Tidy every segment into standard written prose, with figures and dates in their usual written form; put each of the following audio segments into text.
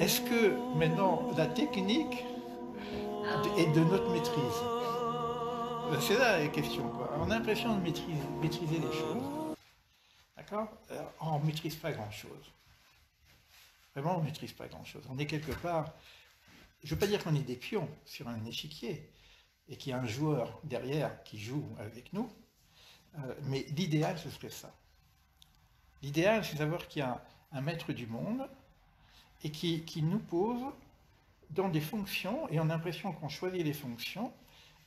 est-ce que maintenant la technique est de notre maîtrise? C'est là la question, quoi. On a l'impression de maîtriser les choses, d'accord? On ne maîtrise pas grand-chose. Vraiment, on ne maîtrise pas grand-chose. On est quelque part, je ne veux pas dire qu'on est des pions sur un échiquier et qu'il y a un joueur derrière qui joue avec nous, mais l'idéal, ce serait ça. L'idéal, c'est de savoir qu'il y a un maître du monde et qui nous pose dans des fonctions, et on a l'impression qu'on choisit les fonctions,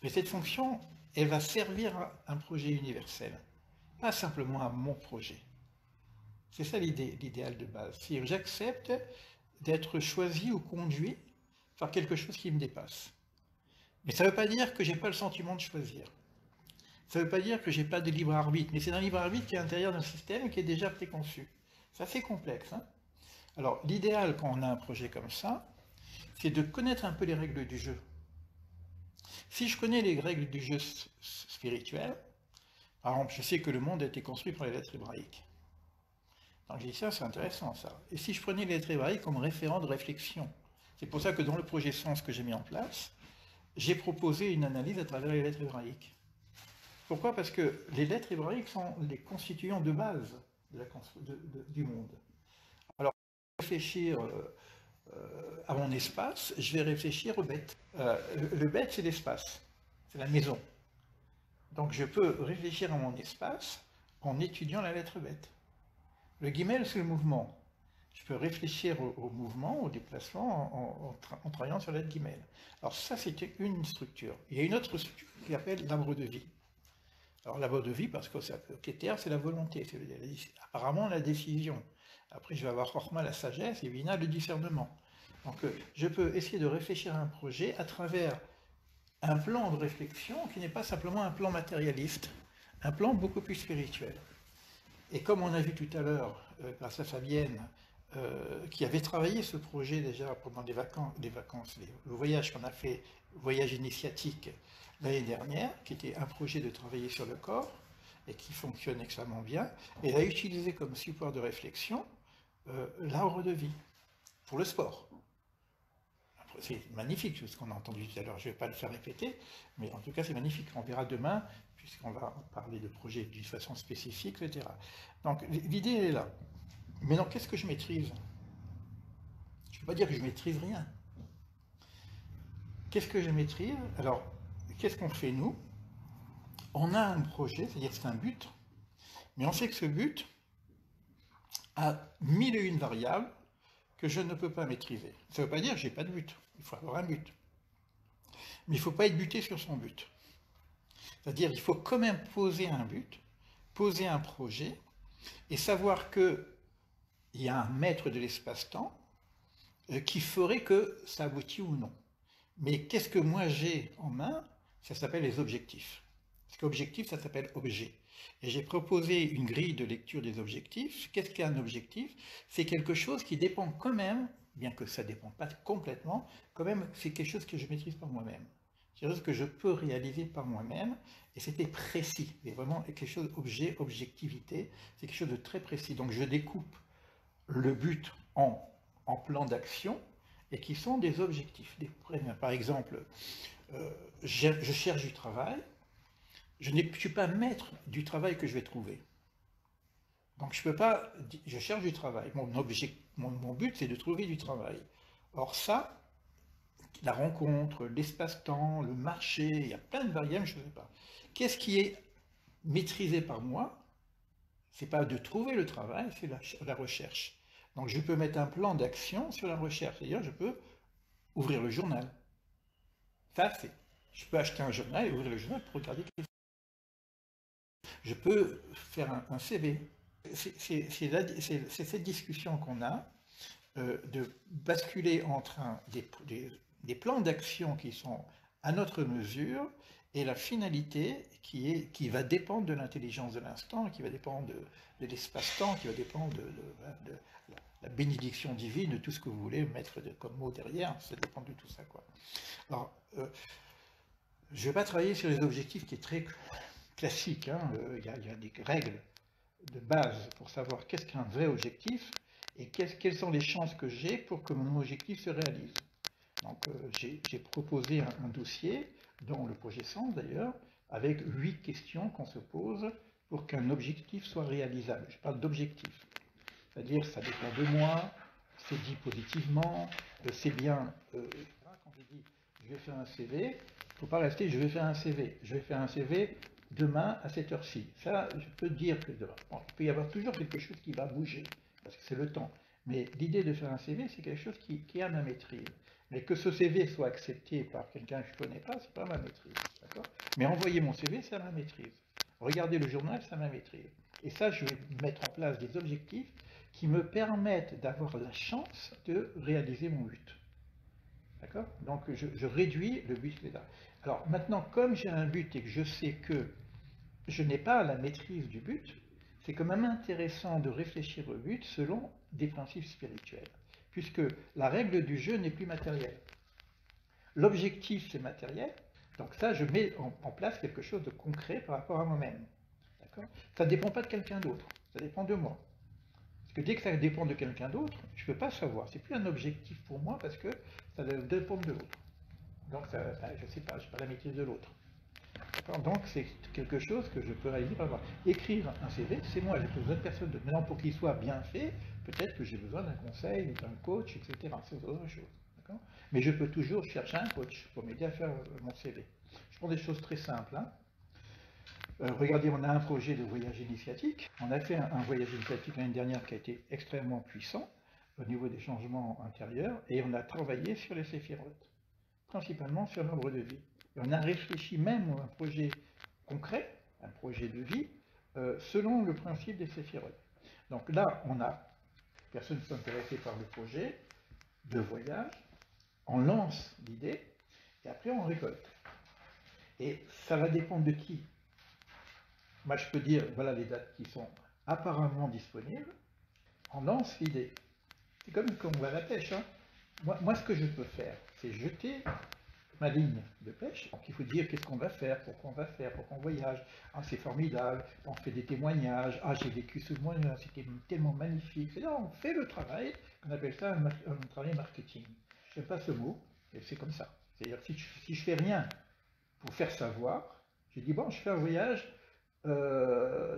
mais cette fonction, elle va servir à un projet universel, pas simplement à mon projet. C'est ça l'idéal de base. C'est j'accepte d'être choisi ou conduit par quelque chose qui me dépasse. Mais ça ne veut pas dire que je n'ai pas le sentiment de choisir. Ça ne veut pas dire que je n'ai pas de libre arbitre, mais c'est un libre arbitre qui est à l'intérieur d'un système qui est déjà préconçu. C'est assez complexe. Hein. Alors l'idéal quand on a un projet comme ça, c'est de connaître un peu les règles du jeu. Si je connais les règles du jeu spirituel, par exemple, je sais que le monde a été construit par les lettres hébraïques. Donc j'ai dit ça, c'est intéressant ça. Et si je prenais les lettres hébraïques comme référent de réflexion, c'est pour ça que dans le projet Sens que j'ai mis en place, j'ai proposé une analyse à travers les lettres hébraïques. Pourquoi? Parce que les lettres hébraïques sont les constituants de base du monde. Alors, pour réfléchir à mon espace, je vais réfléchir au bête. Le bête, c'est l'espace, c'est la maison. Donc je peux réfléchir à mon espace en étudiant la lettre bête. Le guimel, c'est le mouvement. Je peux réfléchir au mouvement, au déplacement en travaillant sur la lettre guimel. Alors ça, c'était une structure. Il y a une autre structure qui s'appelle l'arbre de vie. Alors l'arbre de vie, parce que Keter, c'est la volonté, c'est apparemment la décision. Après, je vais avoir Chorma, la sagesse, et Vina, le discernement. Donc je peux essayer de réfléchir à un projet à travers un plan de réflexion qui n'est pas simplement un plan matérialiste, un plan beaucoup plus spirituel. Et comme on a vu tout à l'heure, grâce à Fabienne, qui avait travaillé ce projet déjà pendant le voyage qu'on a fait, le voyage initiatique l'année dernière, qui était un projet de travailler sur le corps, et qui fonctionne extrêmement bien, et elle a utilisé comme support de réflexion l'arbre de vie, pour le sport. C'est magnifique ce qu'on a entendu tout à l'heure, je ne vais pas le faire répéter, mais en tout cas c'est magnifique. On verra demain, puisqu'on va parler de projets d'une façon spécifique, etc. Donc l'idée elle est là. Maintenant, qu'est-ce que je maîtrise? Je ne peux pas dire que je maîtrise rien. Qu'est-ce que je maîtrise? Alors, qu'est-ce qu'on fait nous? On a un projet, c'est-à-dire que c'est un but, mais on sait que ce but a mille et une variables que je ne peux pas maîtriser. Ça ne veut pas dire que je n'ai pas de but, il faut avoir un but. Mais il ne faut pas être buté sur son but. C'est-à-dire qu'il faut quand même poser un but, poser un projet, et savoir qu'il y a un maître de l'espace-temps qui ferait que ça aboutit ou non. Mais qu'est-ce que moi j'ai en main? Ça s'appelle les objectifs. Parce qu'objectif, ça s'appelle objet. Et j'ai proposé une grille de lecture des objectifs. Qu'est-ce qu'un objectif? C'est quelque chose qui dépend quand même, bien que ça ne dépend pas complètement, quand même c'est quelque chose que je maîtrise par moi-même. C'est quelque chose que je peux réaliser par moi-même, et c'était précis. C'est vraiment quelque chose, objet, objectivité, c'est quelque chose de très précis. Donc je découpe le but en plans d'action, et qui sont des objectifs. Par exemple, je cherche du travail, je ne suis pas maître du travail que je vais trouver. Donc je peux pas, je cherche du travail. Mon but, c'est de trouver du travail. Or ça, la rencontre, l'espace-temps, le marché, il y a plein de variables, je ne sais pas. Qu'est-ce qui est maîtrisé par moi? C'est pas de trouver le travail, c'est la recherche. Donc je peux mettre un plan d'action sur la recherche, c'est-à-dire je peux ouvrir le journal. Ça, c'est. Je peux acheter un journal et ouvrir le journal pour regarder. Je peux faire un CV. C'est cette discussion qu'on a de basculer entre des plans d'action qui sont à notre mesure et la finalité qui va dépendre de l'intelligence de l'instant, qui va dépendre de l'espace-temps, qui va dépendre de la bénédiction divine, de tout ce que vous voulez mettre comme mot derrière, ça dépend de tout ça, quoi. Alors, je ne vais pas travailler sur les objectifs qui est très classique, hein. Il y a des règles de base pour savoir qu'est-ce qu'un vrai objectif, et quelles sont les chances que j'ai pour que mon objectif se réalise. Donc j'ai proposé un dossier, dans le projet Sens d'ailleurs, avec 8 questions qu'on se pose pour qu'un objectif soit réalisable. Je parle d'objectif, c'est-à-dire ça dépend de moi, c'est dit positivement, c'est bien. Quand je dis je vais faire un CV, il ne faut pas rester je vais faire un CV. Je vais faire un CV demain à cette heure-ci. Ça, je peux dire que demain. Bon, il peut y avoir toujours quelque chose qui va bouger, parce que c'est le temps. Mais l'idée de faire un CV, c'est quelque chose qui est à ma maîtrise. Mais que ce CV soit accepté par quelqu'un que je ne connais pas, c'est pas ma maîtrise. Mais envoyer mon CV, c'est à ma maîtrise. Regarder le journal, c'est à ma maîtrise. Et ça, je vais mettre en place des objectifs qui me permettent d'avoir la chance de réaliser mon but. D'accord? Donc je réduis le but. Alors maintenant, comme j'ai un but et que je sais que je n'ai pas la maîtrise du but, c'est quand même intéressant de réfléchir au but selon des principes spirituels, puisque la règle du jeu n'est plus matérielle. L'objectif, c'est matériel, donc ça, je mets en place quelque chose de concret par rapport à moi-même. Ça ne dépend pas de quelqu'un d'autre, ça dépend de moi. Parce que dès que ça dépend de quelqu'un d'autre, je ne peux pas savoir. C'est plus un objectif pour moi parce que ça dépend de l'autre. Donc, je ne sais pas, je n'ai pas la maîtrise de l'autre. Donc, c'est quelque chose que je peux réaliser par rapport. Écrire un CV, c'est moi, j'ai besoin de personne d'autre. Maintenant, pour qu'il soit bien fait, peut-être que j'ai besoin d'un conseil, d'un coach, etc. C'est autre chose. Mais je peux toujours chercher un coach pour m'aider à faire mon CV. Je prends des choses très simples. Regardez, on a un projet de voyage initiatique. On a fait un voyage initiatique l'année dernière qui a été extrêmement puissant au niveau des changements intérieurs, et on a travaillé sur les séphirotes, principalement sur l'arbre de vie. Et on a réfléchi même à un projet concret, un projet de vie, selon le principe des séphirotes. Donc là, personne ne s'est intéressé par le projet de voyage, on lance l'idée, et après on récolte. Et ça va dépendre de qui. Moi, je peux dire, voilà les dates qui sont apparemment disponibles. On lance l'idée. C'est comme quand on va à la pêche. Hein. Moi, ce que je peux faire, c'est jeter ma ligne de pêche. Donc, il faut dire qu'est-ce qu'on va faire, pourquoi on voyage. Ah, c'est formidable, on fait des témoignages. Ah, j'ai vécu ce mois-là, c'était tellement magnifique. C'est là, on fait le travail, on appelle ça un travail marketing. Je n'aime pas ce mot, mais c'est comme ça. C'est-à-dire, si je fais rien pour faire savoir, j'ai dit, bon, je fais un voyage.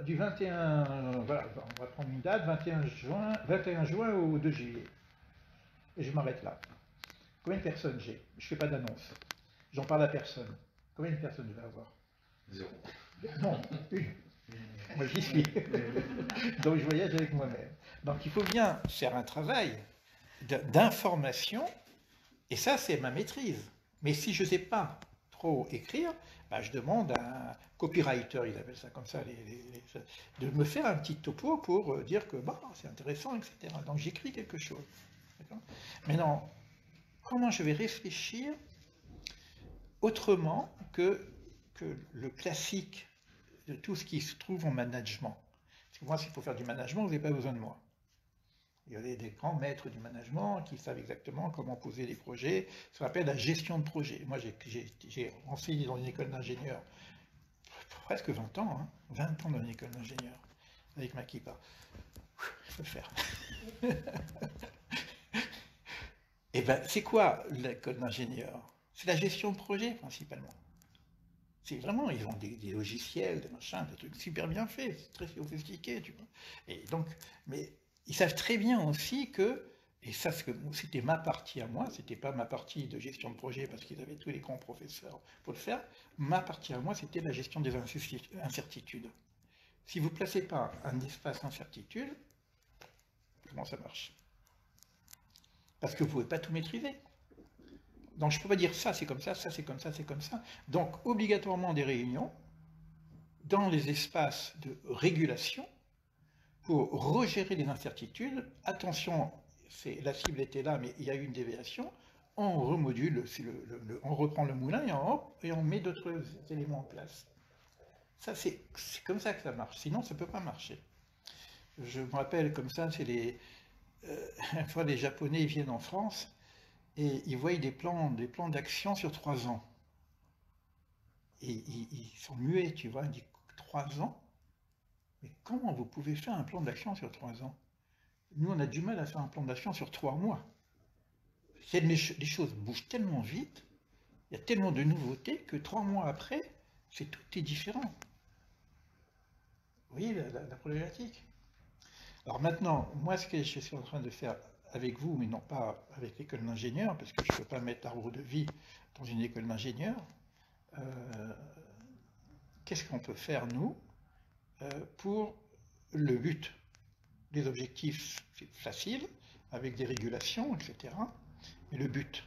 Du 21, voilà, on va prendre une date, 21 juin au 2 juillet. Et je m'arrête là. Combien de personnes j'ai? Je ne fais pas d'annonce. J'en parle à personne. Combien de personnes je vais avoir? 0. Non, une. Moi j'y suis. Donc je voyage avec moi-même. Donc il faut bien faire un travail d'information, et ça c'est ma maîtrise. Mais si je ne sais pas trop écrire, bah, je demande à un copywriter, ils appellent ça comme ça, de me faire un petit topo pour dire que bah, c'est intéressant, etc. Donc j'écris quelque chose. Maintenant, comment je vais réfléchir autrement que le classique de tout ce qui se trouve en management? Parce que moi, s'il faut faire du management, vous n'avez pas besoin de moi. Il y a des grands maîtres du management qui savent exactement comment poser des projets. Ça s'appelle la gestion de projet. Moi, j'ai enseigné dans une école d'ingénieur presque 20 ans, hein, 20 ans dans une école d'ingénieur, avec ma kippa. Il faut le faire. Et bien, c'est quoi l'école d'ingénieur? C'est la gestion de projet, principalement. C'est vraiment, ils ont des logiciels, des machins, des trucs super bien faits, c'est très sophistiqué, tu vois. Et donc, mais ils savent très bien aussi que, et ça c'était ma partie à moi, c'était pas ma partie de gestion de projet parce qu'ils avaient tous les grands professeurs pour le faire, ma partie à moi c'était la gestion des incertitudes. Si vous ne placez pas un espace incertitude, comment ça marche? Parce que vous ne pouvez pas tout maîtriser. Donc je ne peux pas dire ça c'est comme ça c'est comme ça, c'est comme ça. Donc obligatoirement des réunions dans les espaces de régulation pour regérer les incertitudes. Attention, la cible était là, mais il y a eu une déviation. On remodule, on reprend le moulin et on met d'autres éléments en place. Ça, c'est comme ça que ça marche. Sinon, ça ne peut pas marcher. Je me rappelle comme ça, c'est une fois les Japonais viennent en France et ils voient des plans d'action sur 3 ans. Et ils sont muets, tu vois, ils disent 3 ans. Mais comment vous pouvez faire un plan d'action sur 3 ans? Nous, on a du mal à faire un plan d'action sur 3 mois. Les choses bougent tellement vite, il y a tellement de nouveautés que 3 mois après, tout est différent. Vous voyez la problématique? Alors maintenant, moi, ce que je suis en train de faire avec vous, mais non pas avec l'école d'ingénieur, parce que je ne peux pas mettre l'arbre de vie dans une école d'ingénieur, qu'est-ce qu'on peut faire, nous, pour le but? Les objectifs, c'est facile, avec des régulations, etc. Mais le but,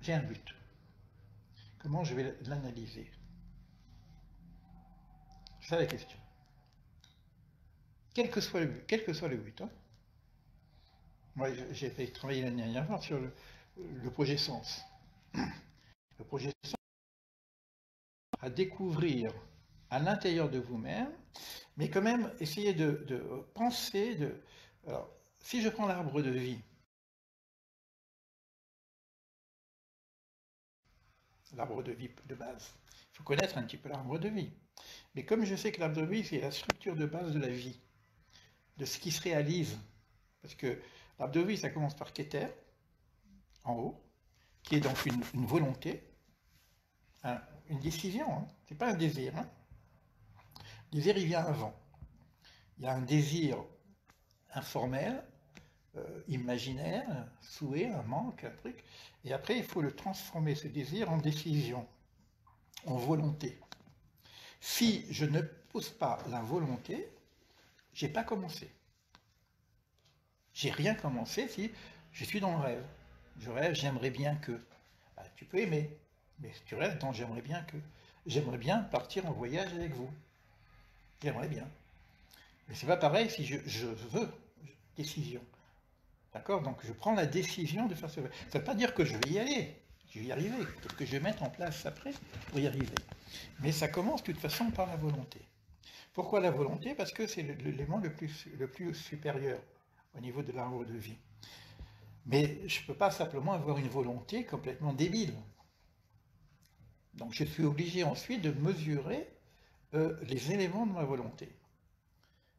j'ai un but. Comment je vais l'analyser? C'est ça la question. Quel que soit le but. Hein. Moi, j'ai fait travailler l'année dernière sur le projet Sens. Le projet Sens, à découvrir à l'intérieur de vous-même, mais quand même essayer de penser, alors, si je prends l'arbre de vie, de base, il faut connaître un petit peu l'arbre de vie. Mais comme je sais que l'arbre de vie, c'est la structure de base de la vie, de ce qui se réalise, parce que l'arbre de vie, ça commence par Keter, en haut, qui est donc une volonté, une décision, hein. C'est pas un désir. Hein. Le désir, il vient avant. Il y a un désir informel, imaginaire, un souhait, un manque, un truc, et après, il faut le transformer, ce désir, en décision, en volonté. Si je ne pose pas la volonté, j'ai pas commencé. J'ai rien commencé si je suis dans le rêve. Je rêve, j'aimerais bien que. Bah, tu peux aimer, mais si tu restes dans j'aimerais bien que. J'aimerais bien partir en voyage avec vous. J'aimerais bien. Mais c'est pas pareil si je veux. Décision. D'accord? Donc je prends la décision de faire ce. Ça ne veut pas dire que je vais y aller. Je vais y arriver. Peut-être que je vais mettre en place après pour y arriver. Mais ça commence de toute façon par la volonté. Pourquoi la volonté? Parce que c'est l'élément le plus supérieur au niveau de l'arbre de vie. Mais je ne peux pas simplement avoir une volonté complètement débile. Donc je suis obligé ensuite de mesurer les éléments de ma volonté.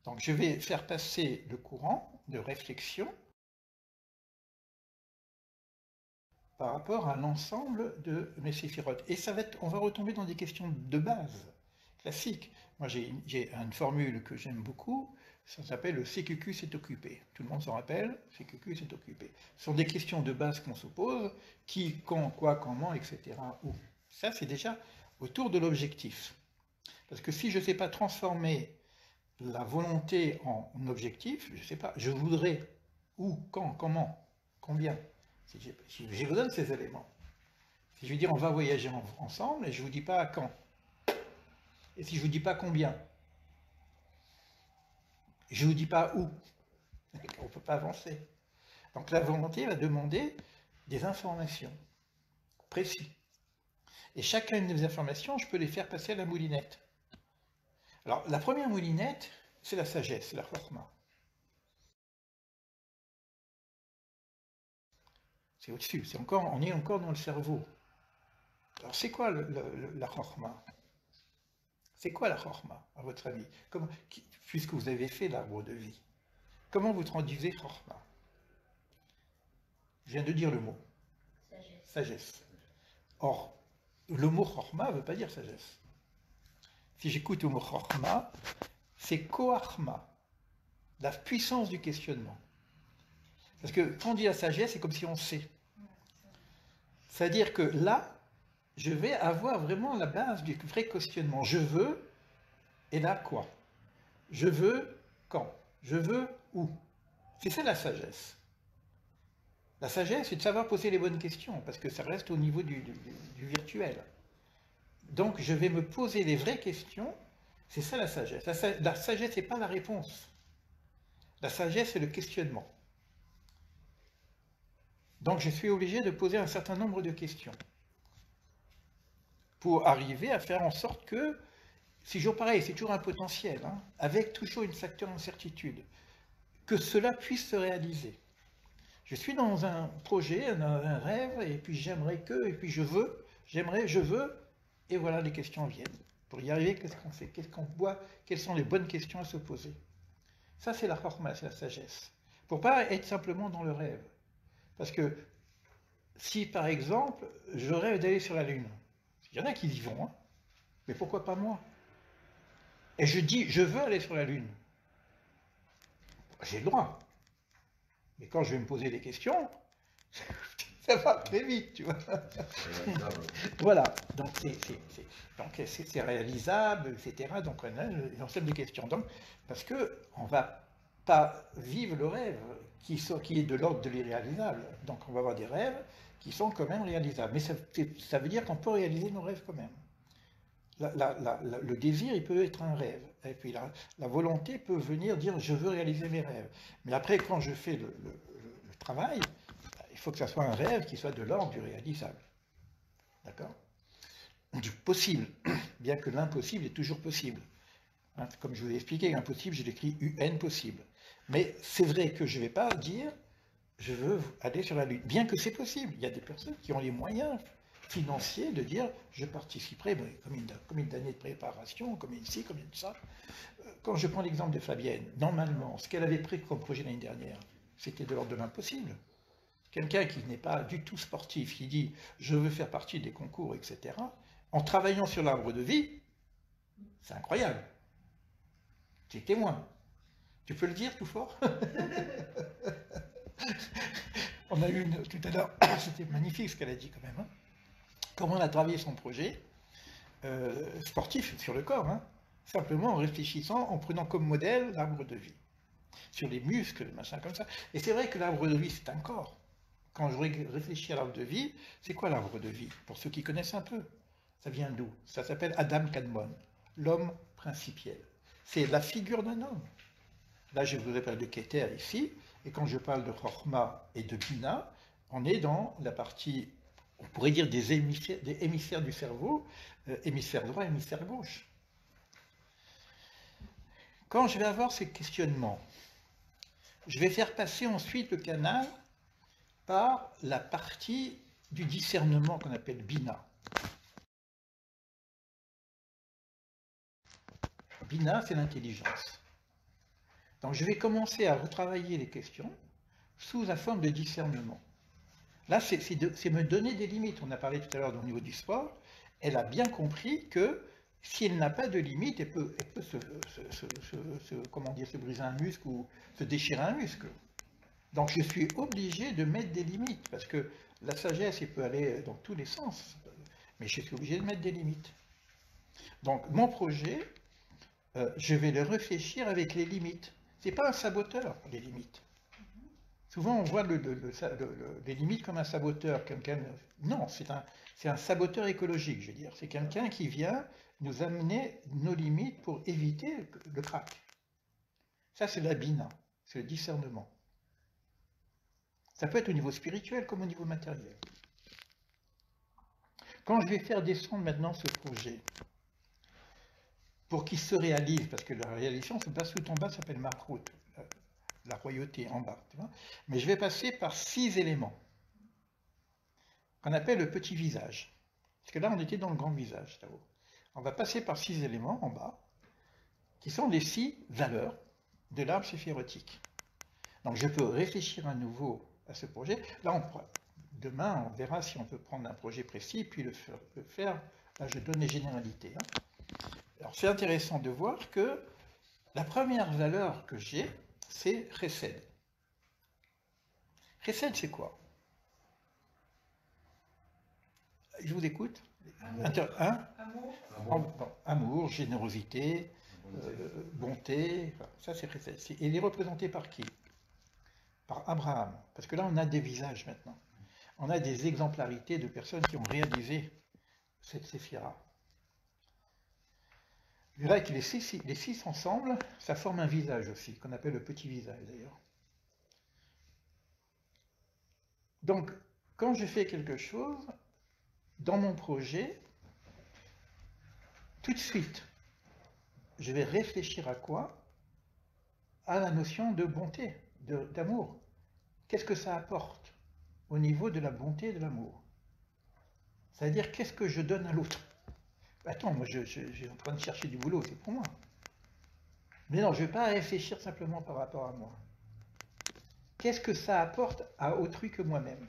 Donc je vais faire passer le courant de réflexion par rapport à l'ensemble de mes séphirotes. Et on va retomber dans des questions de base, classiques. Moi j'ai une formule que j'aime beaucoup, ça s'appelle le CQQ s'est occupé. Tout le monde s'en rappelle, CQQ s'est occupé. Ce sont des questions de base qu'on se pose, qui, quand, quoi, comment, etc. Où. Ça c'est déjà autour de l'objectif. Parce que si je ne sais pas transformer la volonté en objectif, je ne sais pas, je voudrais, où, quand, comment, combien. Si j'ai besoin de ces éléments. Si je veux dire on va voyager ensemble et je ne vous dis pas à quand. Et si je ne vous dis pas combien. Je ne vous dis pas où. On ne peut pas avancer. Donc la volonté va demander des informations précises. Et chacune des informations, je peux les faire passer à la moulinette. Alors la première moulinette, c'est la sagesse, c'est la chorma. C'est au-dessus, on est encore dans le cerveau. Alors c'est quoi la chorma? C'est quoi la chorma, à votre avis? Puisque vous avez fait l'arbre de vie, comment vous traduisez chorma? Je viens de dire le mot. Sagesse. Or, le mot chorma ne veut pas dire sagesse. Si j'écoute le mot chorma, c'est koachma, la puissance du questionnement. Parce que quand on dit la sagesse, c'est comme si on sait. C'est-à-dire que là, je vais avoir vraiment la base du vrai questionnement. Je veux, et là quoi? Je veux quand? Je veux où? C'est ça la sagesse. La sagesse, c'est de savoir poser les bonnes questions, parce que ça reste au niveau du virtuel. Donc je vais me poser les vraies questions, c'est ça la sagesse. La sagesse, c'est pas la réponse. La sagesse, c'est le questionnement. Donc je suis obligé de poser un certain nombre de questions pour arriver à faire en sorte que, c'est toujours pareil, c'est toujours un potentiel, hein, avec toujours une facteur d'incertitude, que cela puisse se réaliser. Je suis dans un projet, un rêve, et puis j'aimerais que, et puis je veux, j'aimerais, je veux, et voilà, les questions viennent. Pour y arriver, qu'est-ce qu'on fait? Qu'est-ce qu'on voit? Quelles sont les bonnes questions à se poser? Ça, c'est la chorma, c'est la sagesse. Pour pas être simplement dans le rêve. Parce que si, par exemple, je rêve d'aller sur la Lune, il y en a qui y vont, hein, mais pourquoi pas moi? Et je dis, je veux aller sur la Lune. J'ai le droit. Mais quand je vais me poser des questions, ça va très vite, tu vois. Voilà, donc c'est réalisable, etc. Donc on a un ensemble de questions. Donc, parce qu'on ne va pas vivre le rêve qui est de l'ordre de l'irréalisable. Donc on va avoir des rêves qui sont quand même réalisables. Mais ça veut dire qu'on peut réaliser nos rêves quand même. Le désir, il peut être un rêve. Et puis la volonté peut venir dire je veux réaliser mes rêves. Mais après, quand je fais le travail, il faut que ça soit un rêve qui soit de l'ordre du réalisable. D'accord? Du possible, bien que l'impossible est toujours possible. Hein, comme je vous ai expliqué, l'impossible, je l'écris UN possible. Mais c'est vrai que je ne vais pas dire je veux aller sur la Lune, bien que c'est possible. Il y a des personnes qui ont les moyens financiers de dire je participerai, combien d'années de préparation, combien de ci, combien de ça. Quand je prends l'exemple de Fabienne, normalement, ce qu'elle avait pris comme projet l'année dernière, c'était de l'ordre de l'impossible. Quelqu'un qui n'est pas du tout sportif, qui dit je veux faire partie des concours, etc., en travaillant sur l'arbre de vie, c'est incroyable. Tu es témoin. Tu peux le dire tout fort? On a eu tout à l'heure, c'était magnifique ce qu'elle a dit quand même. Hein. Comment on a travaillé son projet sportif sur le corps, hein, simplement en réfléchissant, en prenant comme modèle l'arbre de vie, sur les muscles, machin comme ça. Et c'est vrai que l'arbre de vie, c'est un corps. Quand je réfléchis à l'arbre de vie, c'est quoi l'arbre de vie? Pour ceux qui connaissent un peu, ça vient d'où? Ça s'appelle Adam Kadmon, l'homme principiel. C'est la figure d'un homme. Là, je vous ai parlé de Keter ici, et quand je parle de Chorma et de Bina, on est dans la partie, on pourrait dire des hémisphères du cerveau, hémisphère droit, hémisphère gauche. Quand je vais avoir ces questionnements, je vais faire passer ensuite le canal par la partie du discernement qu'on appelle Bina. Bina, c'est l'intelligence. Donc je vais commencer à retravailler les questions sous la forme de discernement. Là, c'est me donner des limites. On a parlé tout à l'heure au niveau du sport. Elle a bien compris que si elle n'a pas de limite, elle peut se briser un muscle ou se déchirer un muscle. Donc je suis obligé de mettre des limites, parce que la sagesse, elle peut aller dans tous les sens, mais je suis obligé de mettre des limites. Donc mon projet, je vais le réfléchir avec les limites. Ce n'est pas un saboteur, les limites. Souvent, on voit les limites comme un saboteur. Non, c'est un saboteur écologique, je veux dire. C'est quelqu'un qui vient nous amener nos limites pour éviter le crack. Ça, c'est la bina, c'est le discernement. Ça peut être au niveau spirituel comme au niveau matériel. Quand je vais faire descendre maintenant ce projet, pour qu'il se réalise, parce que la réalisation se passe tout en bas, ça s'appelle Malchut, la royauté en bas. Tu vois, mais je vais passer par 6 éléments, qu'on appelle le petit visage. Parce que là, on était dans le grand visage, là-haut. On va passer par 6 éléments en bas, qui sont les 6 valeurs de l'arbre séphirotique. Donc je peux réfléchir à nouveau à ce projet. Là, demain, on verra si on peut prendre un projet précis, puis le faire. Là, je donne les généralités. Hein. Alors, c'est intéressant de voir que la première valeur que j'ai, c'est Chesed. Chesed, c'est quoi? Je vous écoute. Amour, générosité, bonté. Ça, c'est Chesed. Et il est représenté par qui? Par Abraham. Parce que là, on a des visages maintenant. On a des exemplarités de personnes qui ont réalisé cette séphira. Vous verrez que les six ensemble, ça forme un visage aussi, qu'on appelle le petit visage d'ailleurs. Donc, quand je fais quelque chose, dans mon projet, tout de suite, je vais réfléchir à quoi? À la notion de bonté, d'amour. Qu'est-ce que ça apporte au niveau de la bonté et de l'amour? C'est-à-dire, qu'est-ce que je donne à l'autre? Attends, moi, je suis en train de chercher du boulot, c'est pour moi. Mais non, je ne vais pas réfléchir simplement par rapport à moi. Qu'est-ce que ça apporte à autrui que moi-même?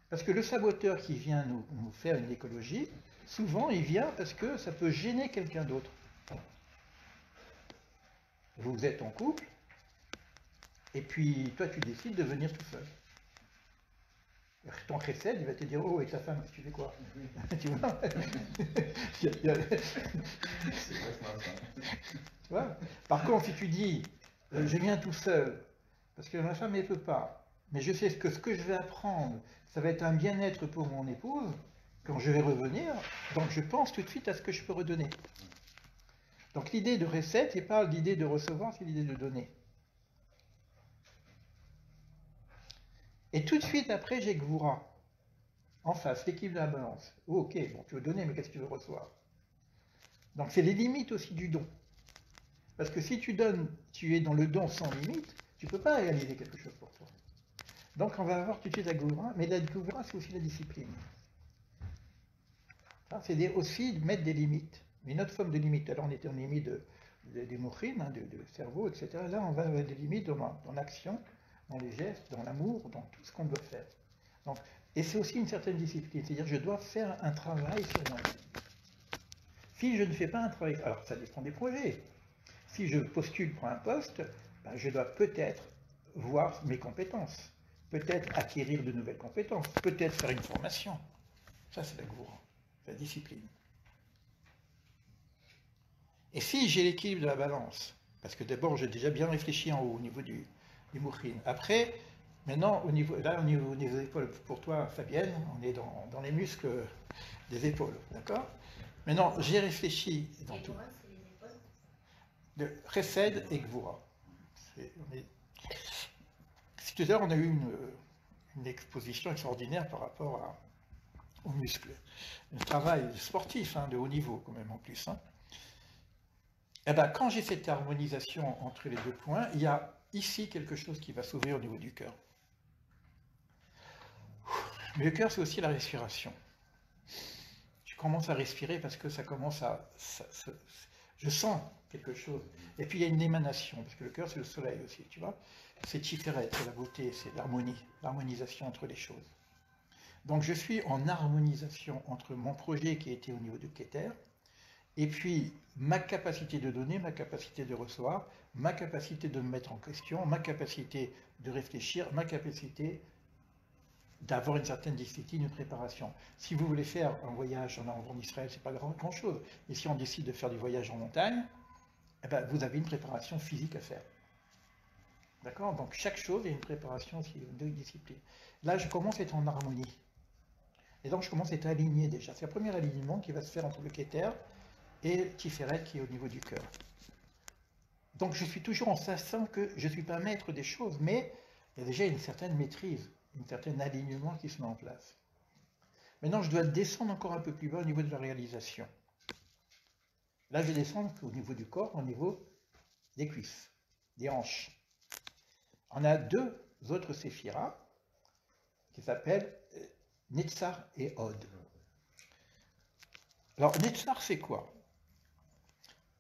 Parce que le saboteur qui vient nous faire une écologie, souvent il vient parce que ça peut gêner quelqu'un d'autre. Vous êtes en couple, et puis toi tu décides de venir tout seul. Ton chesed, il va te dire, oh, et ta femme, tu fais quoi? Tu vois? Tu vois? Par contre, si tu dis, je viens tout seul, parce que ma femme ne peut pas, mais je sais que ce que je vais apprendre, ça va être un bien-être pour mon épouse, quand je vais revenir, donc je pense tout de suite à ce que je peux redonner. Donc l'idée de recette, c'est pas l'idée de recevoir, c'est l'idée de donner. Et tout de suite après, j'ai Gvoura. En face, l'équipe de la balance. Oh, ok, bon, tu veux donner, mais qu'est-ce que tu veux recevoir? Donc c'est les limites aussi du don. Parce que si tu donnes, tu es dans le don sans limite, tu ne peux pas réaliser quelque chose pour toi. Donc on va avoir tout de suite la Gvoura, mais la Gvoura, c'est aussi la discipline. C'est aussi de mettre des limites, mais une autre forme de limite. Alors on était en limite des mouchines, hein, de cerveau, etc. Là, on va avoir des limites dans l'action, dans les gestes, dans l'amour, dans tout ce qu'on doit faire. Donc, et c'est aussi une certaine discipline, c'est-à-dire que je dois faire un travail sur moi-même. Si je ne fais pas un travail, alors ça dépend des projets. Si je postule pour un poste, ben, je dois peut-être voir mes compétences, peut-être acquérir de nouvelles compétences, peut-être faire une formation. Ça, c'est la Gvoura, la discipline. Et si j'ai l'équilibre de la balance, parce que d'abord j'ai déjà bien réfléchi en haut au niveau du mouchine. Après, maintenant, au niveau des épaules, pour toi, Fabienne, on est dans les muscles des épaules, d'accord? Maintenant, j'ai réfléchi dans tout. C'est les épaules. De Chesed et Gvoura. Tout à l'heure, on a eu une exposition extraordinaire par rapport aux muscles. Un travail sportif, hein, de haut niveau, quand même, en plus. Hein. Et ben, quand j'ai cette harmonisation entre les deux points, il y a ici quelque chose qui va s'ouvrir au niveau du cœur. Mais le cœur, c'est aussi la respiration. Je commence à respirer parce que ça commence à... je sens quelque chose. Et puis il y a une émanation, parce que le cœur, c'est le soleil aussi, tu vois. C'est Tiferet, c'est la beauté, c'est l'harmonie, l'harmonisation entre les choses. Donc je suis en harmonisation entre mon projet qui était au niveau du Keter, et puis ma capacité de donner, ma capacité de recevoir, ma capacité de me mettre en question, ma capacité de réfléchir, ma capacité d'avoir une certaine discipline, une préparation. Si vous voulez faire un voyage en Israël, c'est pas grand-chose. Et si on décide de faire du voyage en montagne, eh ben, vous avez une préparation physique à faire. D'accord? Donc chaque chose, il y a une préparation de discipline. Là, je commence à être en harmonie. Et donc je commence à être aligné déjà. C'est le premier alignement qui va se faire entre le Keter et Tiferet qui est au niveau du cœur. Donc je suis toujours en sachant que je ne suis pas maître des choses, mais il y a déjà une certaine maîtrise, un certain alignement qui se met en place. Maintenant, je dois descendre encore un peu plus bas au niveau de la réalisation. Là, je vais descendre au niveau du corps, au niveau des cuisses, des hanches. On a deux autres séphiras qui s'appellent Netzar et Od. Alors, Netzar, c'est quoi?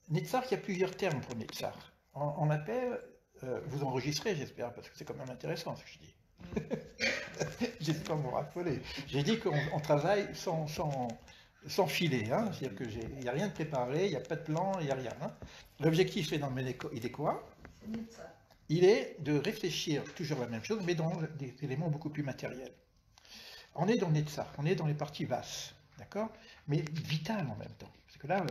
Netzar, il y a plusieurs termes pour Netzar. On appelle, vous enregistrez, j'espère, parce que c'est quand même intéressant ce que je dis. J'espère me raffoler. J'ai dit qu'on travaille sans filet, hein. C'est-à-dire qu'il n'y a rien de préparé, il n'y a pas de plan, il n'y a rien. Hein. L'objectif, il est quoi? Il est de réfléchir toujours la même chose, mais dans des éléments beaucoup plus matériels. On est dans Netzar, on est dans les parties basses, d'accord? Mais vitales en même temps. Parce que là,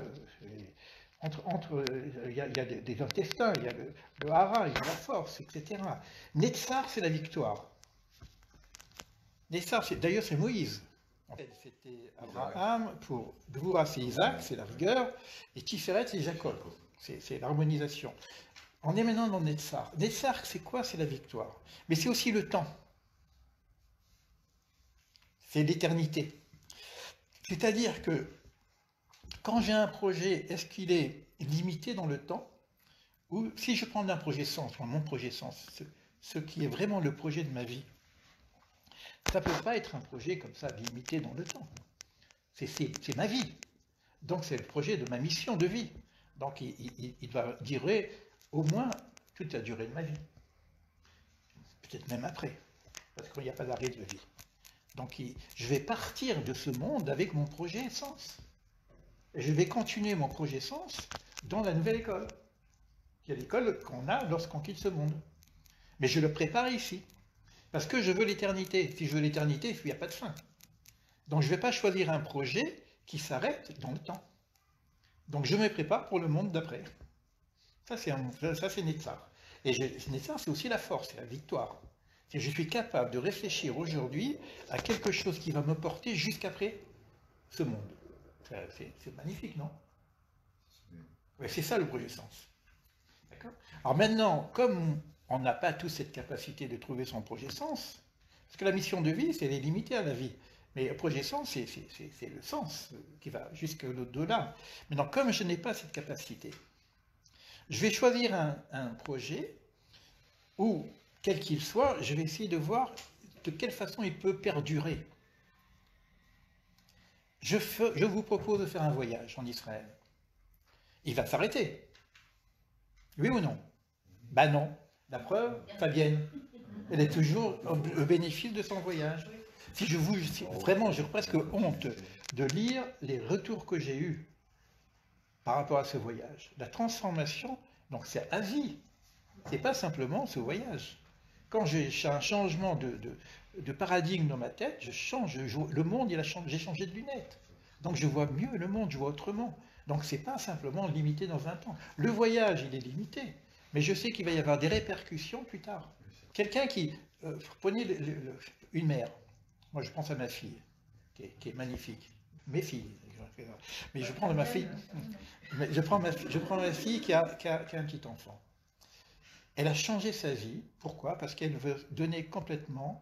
il y a des intestins, il y a le hara, il y a la force, etc. Netzar, c'est la victoire. Netzar, d'ailleurs, c'est Moïse. En fait, c'était Abraham, pour Gvoura, c'est Isaac, c'est la rigueur, et Tiferet, c'est Jacob, c'est l'harmonisation. On est maintenant dans Netzar. Netzar, c'est quoi? C'est la victoire. Mais c'est aussi le temps. C'est l'éternité. C'est-à-dire que quand j'ai un projet, est-ce qu'il est limité dans le temps? Ou si je prends un projet sens, mon projet sens, ce qui est vraiment le projet de ma vie, ça ne peut pas être un projet comme ça, limité dans le temps. C'est ma vie. Donc c'est le projet de ma mission de vie. Donc il va durer au moins toute la durée de ma vie. Peut-être même après, parce qu'il n'y a pas d'arrêt de vie. Donc je vais partir de ce monde avec mon projet Sens. Et je vais continuer mon projet Sens dans la nouvelle école, qui est l'école qu'on a lorsqu'on quitte ce monde. Mais je le prépare ici, parce que je veux l'éternité. Si je veux l'éternité, il n'y a pas de fin. Donc je ne vais pas choisir un projet qui s'arrête dans le temps. Donc je me prépare pour le monde d'après. Ça c'est Netzar. Et Netzar, c'est aussi la force, c'est la victoire. Je suis capable de réfléchir aujourd'hui à quelque chose qui va me porter jusqu'après ce monde. C'est magnifique, non? Ouais, c'est ça le projet Sens. D'accord? Alors maintenant, comme on n'a pas tous cette capacité de trouver son projet Sens, parce que la mission de vie, c'est limitée à la vie. Mais le projet Sens, c'est le sens qui va jusqu'au-delà. Maintenant, comme je n'ai pas cette capacité, je vais choisir un projet où, quel qu'il soit, je vais essayer de voir de quelle façon il peut perdurer. Je vous propose de faire un voyage en Israël. Il va s'arrêter. Oui ou non? Ben non. La preuve, Fabienne, elle est toujours au bénéfice de son voyage. Vraiment, j'ai presque honte de lire les retours que j'ai eus par rapport à ce voyage. La transformation, donc c'est à vie. C'est pas simplement ce voyage. Quand j'ai un changement de paradigme dans ma tête, je change. Le monde, j'ai changé de lunettes. Donc je vois mieux le monde, je vois autrement. Donc c'est pas simplement limité dans un temps. Le voyage, il est limité. Mais je sais qu'il va y avoir des répercussions plus tard. Quelqu'un qui... prenez une mère. Moi, je pense à ma fille, qui est magnifique. Mes filles. Mais je prends ma fille... Je prends ma fille qui a un petit enfant. Elle a changé sa vie. Pourquoi? Parce qu'elle veut donner complètement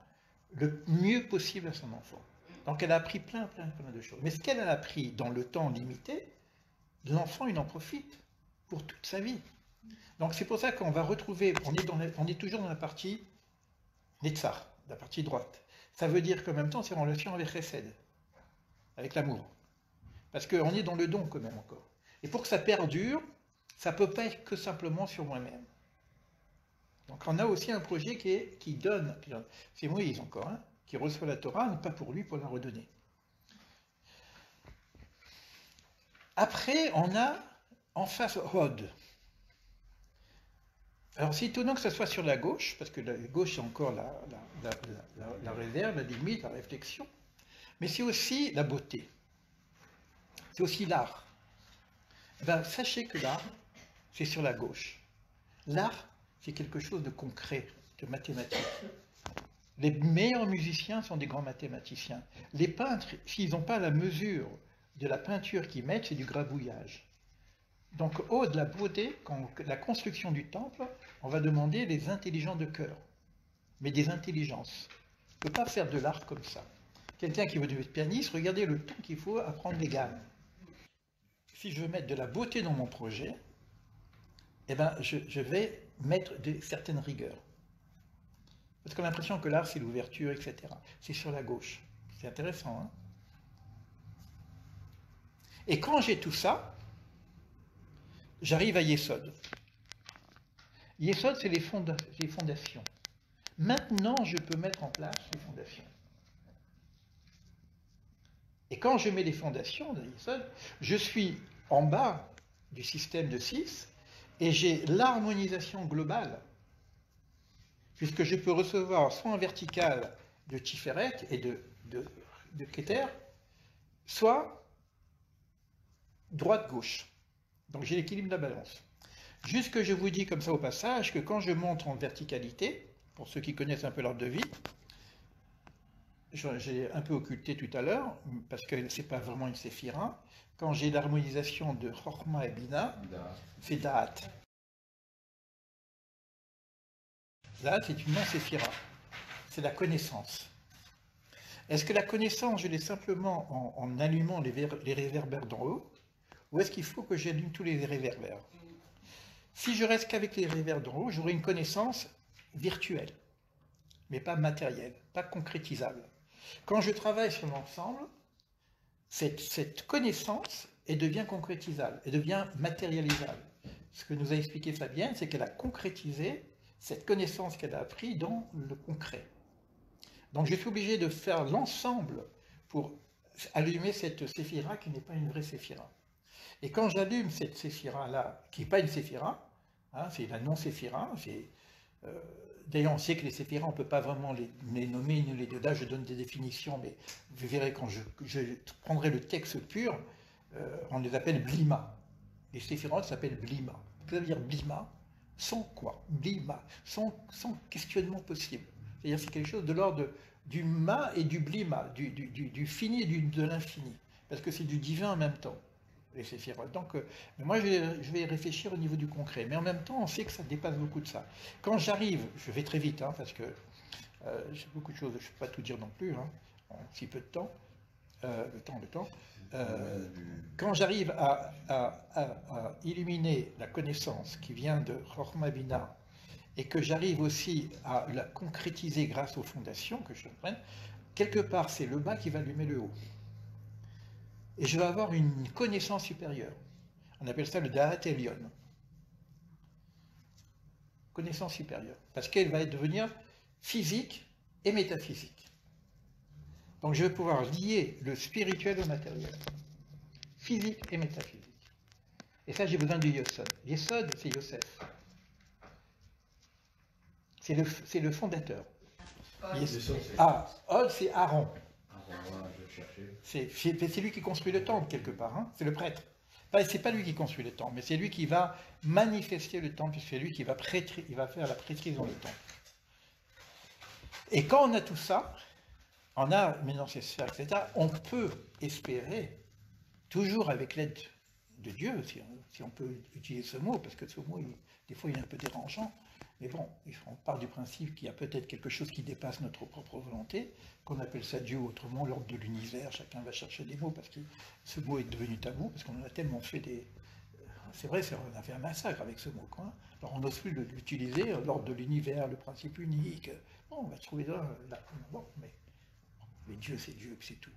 le mieux possible à son enfant. Donc elle a appris plein de choses. Mais ce qu'elle a appris dans le temps limité, l'enfant, il en profite pour toute sa vie. Donc c'est pour ça qu'on va retrouver, on est toujours dans la partie Netzar, la partie droite. Ça veut dire qu'en même temps, c'est en relation avec Chesed, avec l'amour. Parce qu'on est dans le don quand même encore. Et pour que ça perdure, ça ne peut pas être que simplement sur moi-même. Donc on a aussi un projet qui donne, c'est Moïse encore, hein, qui reçoit la Torah, mais pas pour lui, pour la redonner. Après, on a en face Hod. Alors c'est étonnant que ça soit sur la gauche, parce que la gauche c'est encore la réserve, la limite, la réflexion, mais c'est aussi la beauté, c'est aussi l'art. Ben, sachez que l'art, c'est sur la gauche. L'art, c'est quelque chose de concret, de mathématique. Les meilleurs musiciens sont des grands mathématiciens. Les peintres, s'ils n'ont pas la mesure de la peinture qu'ils mettent, c'est du grabouillage. Donc, de la beauté, quand la construction du temple, on va demander des intelligences de cœur, mais des intelligences. On ne peut pas faire de l'art comme ça. Quelqu'un qui veut devenir pianiste, regardez le temps qu'il faut apprendre les gammes. Si je veux mettre de la beauté dans mon projet, eh ben, je vais mettre certaines rigueurs. Parce qu'on a l'impression que l'art, c'est l'ouverture, etc. C'est sur la gauche. C'est intéressant, hein? Et quand j'ai tout ça, j'arrive à Yesod. Yesod, c'est les fondations. Maintenant, je peux mettre en place les fondations. Et quand je mets les fondations de Yesod, je suis en bas du système de 6 et j'ai l'harmonisation globale. Puisque je peux recevoir soit en vertical de Tiferet et de Keter, soit droite-gauche. Donc j'ai l'équilibre de la balance. Juste que je vous dis comme ça au passage que quand je monte en verticalité, pour ceux qui connaissent un peu l'ordre de vie, j'ai un peu occulté tout à l'heure, parce que ce n'est pas vraiment une séphira, quand j'ai l'harmonisation de Chorma et Bina, c'est Da'at. Da'at, c'est une non-séphira. C'est la connaissance. Est-ce que la connaissance, je l'ai simplement en allumant les réverbères d'en haut, ou est-ce qu'il faut que j'allume tous les réverbères? Si je reste qu'avec les réverbères d'en haut, j'aurai une connaissance virtuelle, mais pas matérielle, pas concrétisable. Quand je travaille sur l'ensemble, cette connaissance et devient concrétisable, et devient matérialisable. Ce que nous a expliqué Fabienne, c'est qu'elle a concrétisé cette connaissance qu'elle a apprise dans le concret. Donc je suis obligé de faire l'ensemble pour allumer cette séphira qui n'est pas une vraie séphira. Et quand j'allume cette séphira-là, qui n'est pas une séphira, hein, c'est la non-séphira, d'ailleurs on sait que les séphiras, on ne peut pas vraiment les nommer, ni les deux. Là je donne des définitions, mais vous verrez quand je prendrai le texte pur, on les appelle blima. Les séphirotes s'appellent blima. Ça veut dire blima, sans quoi? Blima, sans questionnement possible. C'est-à-dire c'est quelque chose de l'ordre du ma et du blima, du fini et de l'infini. Parce que c'est du divin en même temps, les séphirotes. Donc, moi, je vais réfléchir au niveau du concret. Mais en même temps, on sait que ça dépasse beaucoup de ça. Quand j'arrive, je vais très vite, hein, parce que j'ai beaucoup de choses, je ne peux pas tout dire non plus, hein, en si peu de temps. Le temps. Quand j'arrive à illuminer la connaissance qui vient de Chokhmah Bina, et que j'arrive aussi à la concrétiser grâce aux fondations que je prenne, quelque part c'est le bas qui va allumer le haut. Et je vais avoir une connaissance supérieure. On appelle ça le Da'at Elyon. Connaissance supérieure. Parce qu'elle va devenir physique et métaphysique. Donc je vais pouvoir lier le spirituel au matériel. Physique et métaphysique. Et ça, j'ai besoin du Yesod. Yesod, c'est Yosef. C'est le fondateur. Od, c'est Aaron. C'est lui qui construit le temple, quelque part. Hein, c'est le prêtre. C'est pas lui qui construit le temple, mais c'est lui qui va manifester le temple, c'est lui qui va faire la prêtrise dans le temple. Et quand on a tout ça, on a maintenant ces sphères, etc., on peut espérer, toujours avec l'aide de Dieu, si on peut utiliser ce mot, parce que ce mot, des fois, il est un peu dérangeant, mais bon, on part du principe qu'il y a peut-être quelque chose qui dépasse notre propre volonté, qu'on appelle ça Dieu, autrement l'ordre de l'univers, chacun va chercher des mots, parce que ce mot est devenu tabou, parce qu'on a tellement fait des... C'est vrai, on a fait un massacre avec ce mot, quoi. Alors on n'ose plus l'utiliser, l'ordre de l'univers, le principe unique, bon, on va trouver là, bon, mais Dieu, c'est tout.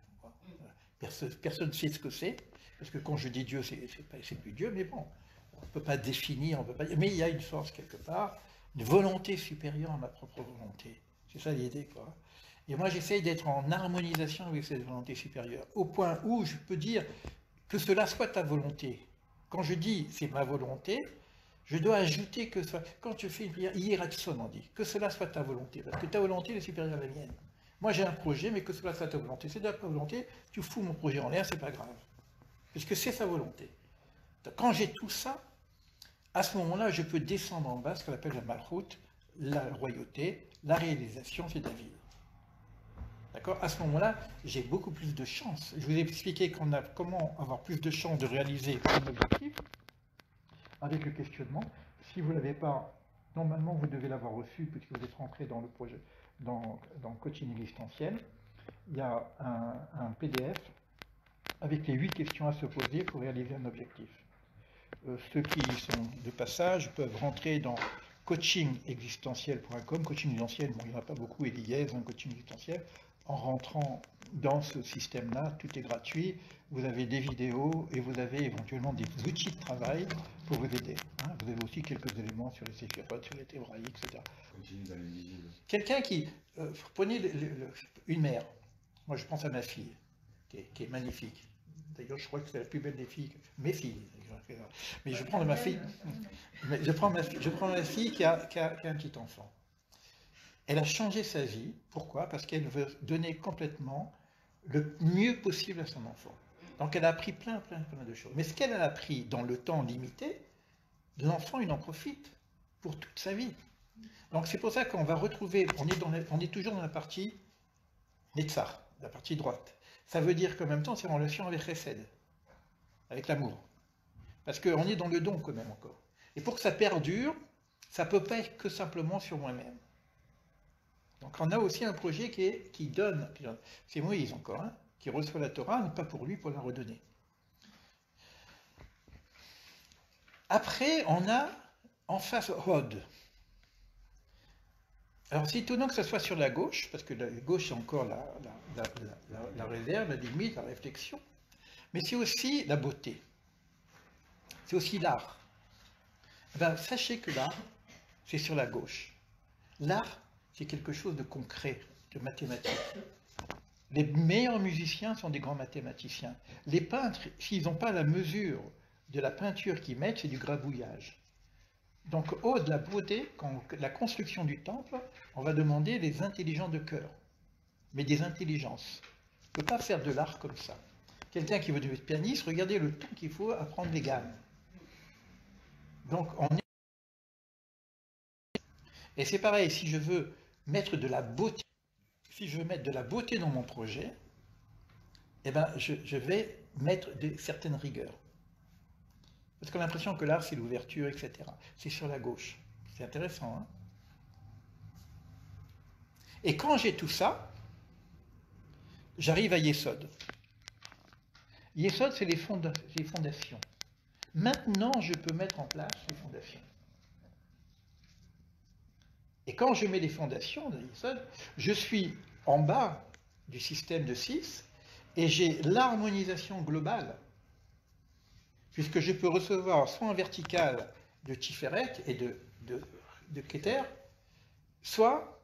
Personne ne sait ce que c'est, parce que quand je dis Dieu, c'est plus Dieu, mais bon, on ne peut pas définir, mais il y a une force quelque part, une volonté supérieure à ma propre volonté. C'est ça l'idée, quoi. Et moi, j'essaye d'être en harmonisation avec cette volonté supérieure, au point où je peux dire que cela soit ta volonté. Quand je dis c'est ma volonté, je dois ajouter que quand tu fais une prière, hiératson, on dit, que cela soit ta volonté, parce que ta volonté est supérieure à la mienne. Moi j'ai un projet, mais que cela soit ta volonté. C'est de ta volonté, tu fous mon projet en l'air, c'est pas grave. Puisque c'est sa volonté. Quand j'ai tout ça, à ce moment-là, je peux descendre en bas, ce qu'on appelle la malchoute, la royauté, la réalisation, c'est David. D'accord? À ce moment-là, j'ai beaucoup plus de chance. Je vous ai expliqué comment avoir plus de chances de réaliser un objectif avec le questionnement. Si vous ne l'avez pas, normalement, vous devez l'avoir reçu puisque vous êtes rentré dans le projet, dans le coaching existentiel. Il y a un PDF avec les 8 questions à se poser pour réaliser un objectif. Ceux qui sont de passage peuvent rentrer dans coachingexistentiel.com. Coaching existentiel, bon, il n'y en a pas beaucoup, et liés, un coaching existentiel. En rentrant dans ce système-là, tout est gratuit, vous avez des vidéos et vous avez éventuellement des outils de travail pour vous aider. Hein. Vous avez aussi quelques éléments sur les séphirotes, sur les théories, etc. Quelqu'un qui... prenez une mère, moi je pense à ma fille, qui est magnifique. D'ailleurs, je crois que c'est la plus belle des filles, mes filles. Mais je prends ma fille, qui a un petit enfant. Elle a changé sa vie. Pourquoi? Parce qu'elle veut donner complètement le mieux possible à son enfant. Donc elle a appris plein de choses. Mais ce qu'elle a appris dans le temps limité, l'enfant, il en profite pour toute sa vie. Donc c'est pour ça qu'on va retrouver, on est toujours dans la partie Netzach, la partie droite. Ça veut dire qu'en même temps, c'est en relation avec Chesed, avec l'amour. Parce qu'on est dans le don quand même encore. Et pour que ça perdure, ça ne peut pas être que simplement sur moi-même. Donc on a aussi un projet qui donne, c'est Moïse encore, hein, qui reçoit la Torah, mais pas pour lui, pour la redonner. Après, on a en face Hod. Alors c'est étonnant que ça soit sur la gauche, parce que la gauche c'est encore la réserve, la limite, la réflexion. mais c'est aussi la beauté, c'est aussi l'art. Eh ben, sachez que l'art, c'est sur la gauche. L'art, c'est quelque chose de concret, de mathématique. Les meilleurs musiciens sont des grands mathématiciens. Les peintres, s'ils n'ont pas la mesure de la peinture qu'ils mettent, c'est du grabouillage. Donc, au de la beauté, quand la construction du temple, on va demander des intelligences de cœur, mais des intelligences. On ne peut pas faire de l'art comme ça. Quelqu'un qui veut devenir pianiste, regardez le temps qu'il faut apprendre les gammes. Donc, et c'est pareil, si je veux mettre de la beauté, dans mon projet, eh ben, je vais mettre certaines rigueurs. Parce qu'on a l'impression que l'art, c'est l'ouverture, etc. C'est sur la gauche. C'est intéressant, hein? Et quand j'ai tout ça, j'arrive à Yesod. Yesod, c'est les fondations. Maintenant, je peux mettre en place les fondations. Et quand je mets les fondations de Yesod, je suis en bas du système de 6 et j'ai l'harmonisation globale, puisque je peux recevoir soit en vertical de Tiferet et de Keter, soit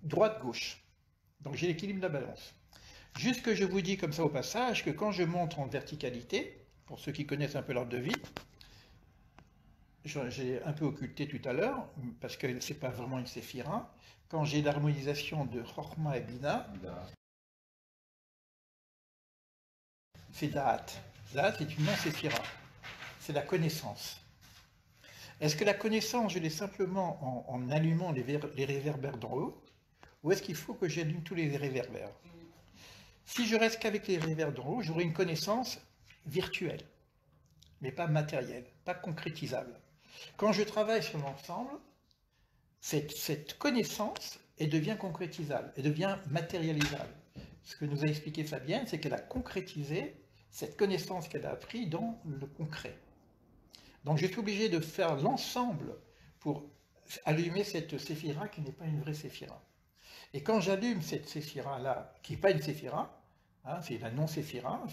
droite-gauche. Donc j'ai l'équilibre de la balance. Juste que je vous dis comme ça au passage que quand je montre en verticalité, pour ceux qui connaissent un peu l'ordre de vie, j'ai un peu occulté tout à l'heure, parce que ce n'est pas vraiment une séphira, quand j'ai l'harmonisation de Chorma et Bina, c'est Da'at. Da'at est une non-séphira, c'est la connaissance. Est-ce que la connaissance, je l'ai simplement en allumant les réverbères d'en haut, ou est-ce qu'il faut que j'allume tous les réverbères? Si je reste qu'avec les réverbères d'en haut, j'aurai une connaissance virtuelle, mais pas matérielle, pas concrétisable. Quand je travaille sur l'ensemble, cette connaissance, elle devient concrétisable, elle devient matérialisable. Ce que nous a expliqué Fabienne, c'est qu'elle a concrétisé cette connaissance qu'elle a apprise dans le concret. Donc je suis obligé de faire l'ensemble pour allumer cette séphira qui n'est pas une vraie séphira. Et quand j'allume cette séphira-là, qui n'est pas une séphira, hein, c'est la non-séphira,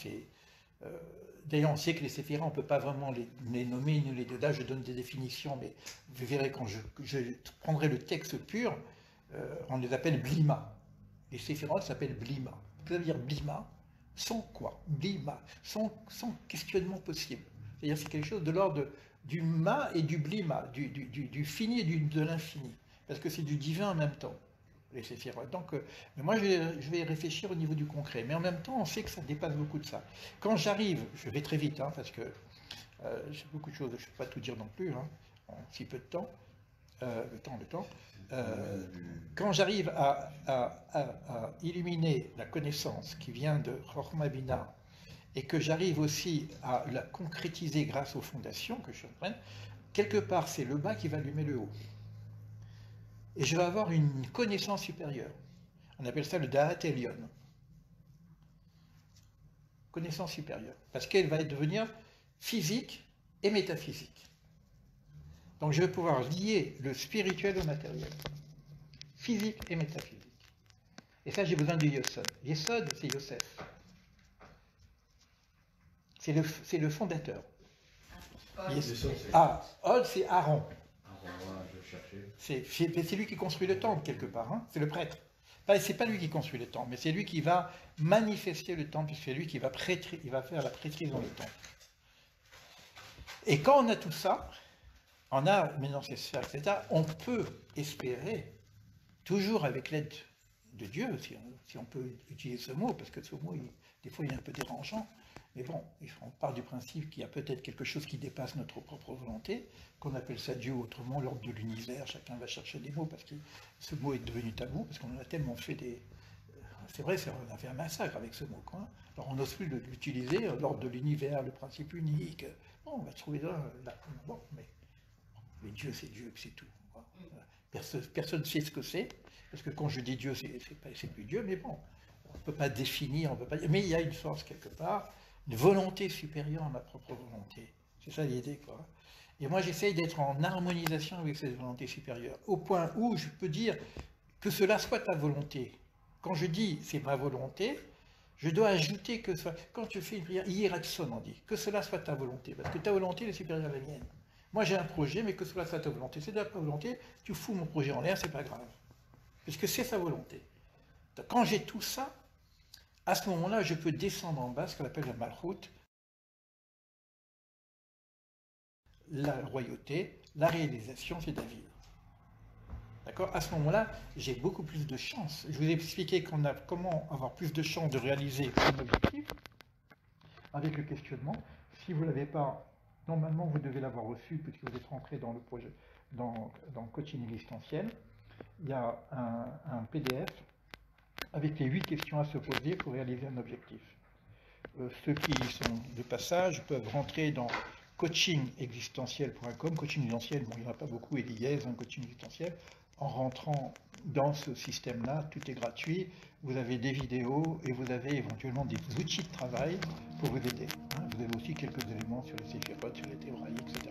d'ailleurs on sait que les séphiras, on ne peut pas vraiment les nommer, ni les donner, là je donne des définitions, mais vous verrez quand je prendrai le texte pur, on les appelle blima. Les séphiras s'appellent blima. Ça veut dire blima, sans quoi? Blima, sans questionnement possible. C'est-à-dire c'est quelque chose de l'ordre du ma et du blima, du fini et de l'infini, parce que c'est du divin en même temps. Les séphirotes. Donc, moi, je vais réfléchir au niveau du concret. Mais en même temps, on sait que ça dépasse beaucoup de ça. Quand j'arrive, je vais très vite, hein, parce que j'ai beaucoup de choses, je ne peux pas tout dire non plus, hein, en si peu de temps. Le temps. Quand j'arrive à illuminer la connaissance qui vient de Chorma Bina, et que j'arrive aussi à la concrétiser grâce aux fondations que je suis en train, quelque part, c'est le bas qui va allumer le haut. Et je vais avoir une connaissance supérieure. On appelle ça le Da'at Elyon. Connaissance supérieure. Parce qu'elle va devenir physique et métaphysique. Donc je vais pouvoir lier le spirituel au matériel. Physique et métaphysique. Et ça, j'ai besoin de Yesod. Yesod, c'est Yosef. C'est le fondateur. Od, c'est Aaron. C'est lui qui construit le temple, quelque part, hein, c'est le prêtre. C'est pas lui qui construit le temple, mais c'est lui qui va manifester le temple, c'est lui qui va faire la prêtrise dans le temple. Et quand on a tout ça, on a maintenant ces sphères, etc., on peut espérer, toujours avec l'aide de Dieu, si on peut utiliser ce mot, parce que ce mot, des fois, il est un peu dérangeant, mais bon, on part du principe qu'il y a peut-être quelque chose qui dépasse notre propre volonté, qu'on appelle ça Dieu, autrement l'ordre de l'univers, chacun va chercher des mots, parce que ce mot est devenu tabou, parce qu'on a tellement fait des... C'est vrai, on a fait un massacre avec ce mot, quoi. Alors on n'ose plus l'utiliser, l'ordre de l'univers, le principe unique. Bon, on va trouver là. Bon, mais Dieu, c'est tout. Personne ne sait ce que c'est, parce que quand je dis Dieu, c'est plus Dieu, mais bon, on ne peut pas définir, mais il y a une force quelque part, une volonté supérieure à ma propre volonté. C'est ça l'idée, quoi. Et moi, j'essaye d'être en harmonisation avec cette volonté supérieure, au point où je peux dire que cela soit ta volonté. Quand je dis c'est ma volonté, Je dois ajouter que quand je fais une prière, hieraxon on dit, que cela soit ta volonté, parce que ta volonté est supérieure à la mienne. Moi j'ai un projet, mais que cela soit ta volonté. C'est de ta volonté, tu fous mon projet en l'air, c'est pas grave. Puisque c'est sa volonté. Quand j'ai tout ça, à ce moment-là, je peux descendre en bas, ce qu'on appelle la malchoute, la royauté, la réalisation, c'est David. D'accord? À ce moment-là, j'ai beaucoup plus de chances. Je vous ai expliqué comment avoir plus de chances de réaliser un objectif avec le questionnement. Si vous ne l'avez pas, normalement, vous devez l'avoir reçu puisque vous êtes rentré dans le projet, dans le coaching existentiel. Il y a un PDF avec les 8 questions à se poser pour réaliser un objectif. Ceux qui sont de passage peuvent rentrer dans coachingexistentiel.com. Coaching existentiel, bon, il n'y en a pas beaucoup, et l'IES, un coaching existentiel. En rentrant dans ce système-là, tout est gratuit. Vous avez des vidéos et vous avez éventuellement des outils de travail pour vous aider. Vous avez aussi quelques éléments sur les séphirotes, sur les théories, etc.